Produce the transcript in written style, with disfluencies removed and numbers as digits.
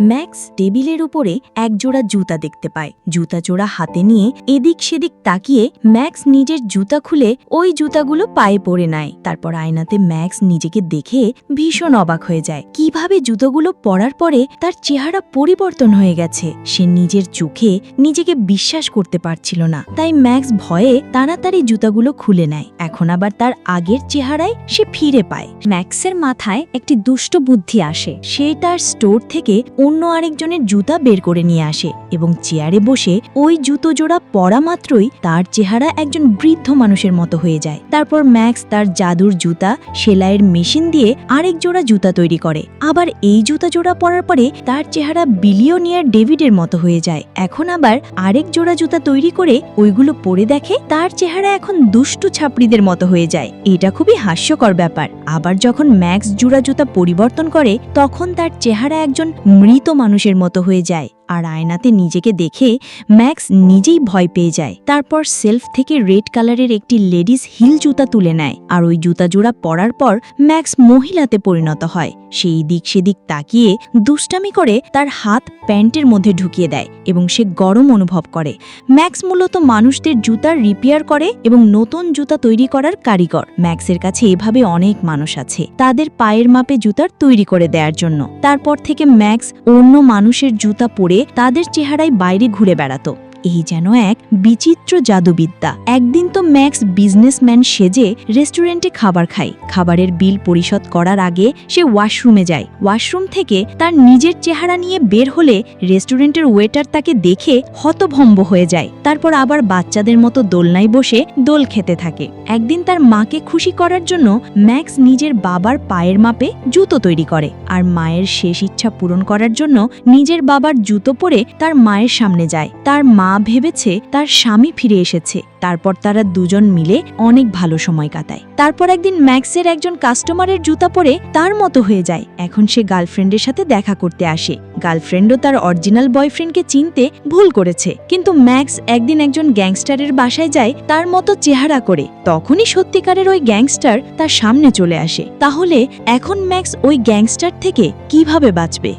Max টেবিলের উপরে একজোড়া জুতা দেখতে পায়। জুতা জোড়া হাতে নিয়ে এদিক সেদিক তাকিয়ে ম্যাক্স নিজের জুতা খুলে ওই জুতাগুলো পায়ে পরে নেয়। তারপর আয়নাতে ম্যাক্স নিজেকে দেখে ভীষণ অবাক হয়ে যায়। কিভাবে জুতোগুলো পরার পরে তার চেহারা পরিবর্তন হয়ে গেছে, সে নিজের চোখে নিজেকে বিশ্বাস করতে পারছিল না। তাই ম্যাক্স ভয়ে তাড়াতাড়ি জুতাগুলো খুলে নেয়। এখন আবার তার আগের চেহারায় সে ফিরে পায়। ম্যাক্সের মাথায় একটি দুষ্ট বুদ্ধি আসে। সে তার স্টোর থেকে অন্য আরেকজনের জুতা বের করে নিয়ে আসে এবং চেয়ারে বসে ওই জুতো জোড়া পরা মাত্রই তার চেহারা একজন বৃদ্ধ মানুষের মতো হয়ে যায়। তারপর ম্যাক্স তার জাদুর জুতা সেলাইয়ের মেশিন দিয়ে আরেক জোড়া জুতা তৈরি করে। আবার এই জুতা জোড়া পরার পরে তার চেহারা বিলিয়নিয়ার ডেভিডের মতো হয়ে যায়। এখন আবার আরেক জোড়া জুতা তৈরি করে ওইগুলো পরে দেখে তার চেহারা এখন দুষ্টু ছাপড়িদের মতো হয়ে যায়। এটা খুবই হাস্যকর ব্যাপার। আবার যখন ম্যাক্স জোড়া জুতা পরিবর্তন করে তখন তার চেহারা একজন মৃত মানুষের মতো হয়ে যায়। আর আয়নাতে নিজেকে দেখে ম্যাক্স নিজেই ভয় পেয়ে যায়। তারপর সেলফ থেকে রেড কালারের একটি লেডিস হিল জুতা তুলে নেয় আর ওই জুতা জোড়া পরার পর ম্যাক্স মহিলাতে পরিণত হয়। সেই দিক সেদিক তাকিয়ে দুষ্টামি করে তার হাত প্যান্টের মধ্যে ঢুকিয়ে দেয় এবং সে গরম অনুভব করে। ম্যাক্স মূলত মানুষদের জুতার রিপেয়ার করে এবং নতুন জুতা তৈরি করার কারিগর। ম্যাক্সের কাছে এভাবে অনেক মানুষ আছে তাদের পায়ের মাপে জুতার তৈরি করে দেওয়ার জন্য। তারপর থেকে ম্যাক্স অন্য মানুষের জুতা পরে তাদের চেহারায় বাইরে ঘুরে বেড়াতো। এই যেন এক বিচিত্র জাদুবিদ্যা। একদিন তো ম্যাক্স বিজনেসম্যান সেজে রেস্টুরেন্টে খাবার খায়। খাবারের বিল পরিশোধ করার আগে সে ওয়াশরুমে যায়। ওয়াশরুম থেকে তার নিজের চেহারা নিয়ে বের হলে রেস্টুরেন্টের ওয়েটার তাকে দেখে হতভম্ব হয়ে যায়। তারপর আবার বাচ্চাদের মতো দোলনায় বসে দোল খেতে থাকে। একদিন তার মাকে খুশি করার জন্য ম্যাক্স নিজের বাবার পায়ের মাপে জুতো তৈরি করে আর মায়ের শেষ ইচ্ছা পূরণ করার জন্য নিজের বাবার জুতো পরে তার মায়ের সামনে যায়। তার মা ভেবেছে তার স্বামী ফিরে এসেছে। তারপর তারা দুজন মিলে অনেক ভালো সময় কাটায়। তারপর একদিন ম্যাক্সের একজন কাস্টমারের জুতা পরে তার মতো হয়ে যায়। এখন সে গার্লফ্রেন্ডের সাথে দেখা করতে আসে। গার্লফ্রেন্ডও তার অরিজিনাল বয়ফ্রেন্ডকে চিনতে ভুল করেছে। কিন্তু ম্যাক্স একদিন একজন গ্যাংস্টারের বাসায় যায় তার মতো চেহারা করে। তখনই সত্যিকারের ওই গ্যাংস্টার তার সামনে চলে আসে। তাহলে এখন ম্যাক্স ওই গ্যাংস্টার থেকে কিভাবে বাঁচবে?